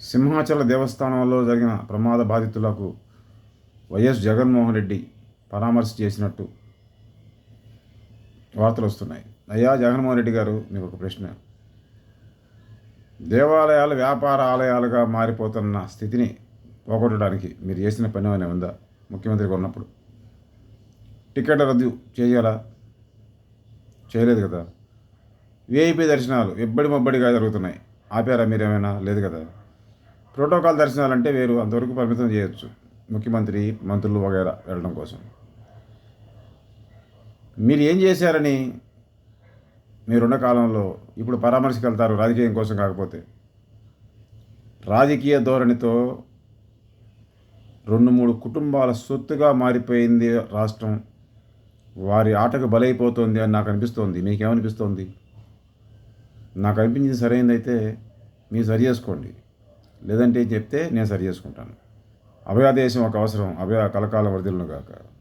సింహాచల దేవస్థానంలో జరిగిన ప్రమాద బాధితులకు వైఎస్ జగన్మోహన్ రెడ్డి పరామర్శ చేసినట్టు వార్తలు వస్తున్నాయి. అయ్యా జగన్మోహన్ రెడ్డి గారు, మీకు ఒక ప్రశ్న. దేవాలయాలు వ్యాపార ఆలయాలుగా మారిపోతున్న స్థితిని పోగొట్టడానికి మీరు చేసిన పని అనే ఉందా? ముఖ్యమంత్రిగా ఉన్నప్పుడు టికెట్ రద్దు చేయాలా? చేయలేదు కదా. విఐపి దర్శనాలు ఇబ్బడి మబ్బడిగా జరుగుతున్నాయి, ఆపారా మీరేమైనా? లేదు కదా. ప్రోటోకాల్ దర్శనాలు అంటే వేరు, అంతవరకు పరిమితం చేయొచ్చు, ముఖ్యమంత్రి మంత్రులు వగైరా వెళ్ళడం కోసం. మీరు ఏం చేశారని మీరున్న కాలంలో ఇప్పుడు పరామర్శకు వెళ్తారు, రాజకీయం కోసం కాకపోతే? రాజకీయ ధోరణితో 2-3 కుటుంబాల సొత్తుగా మారిపోయింది రాష్ట్రం. వారి ఆటకు బలైపోతుంది అని నాకు అనిపిస్తోంది. మీకేమనిపిస్తోంది? నాకు అనిపించింది సరైనదైతే మీరు సరి చేసుకోండి, లేదంటే చెప్తే నేను సరి చేసుకుంటాను. అభయాదేశం ఒక అవసరం, అభయ కలకాలం వర్ధిల్లును గాక.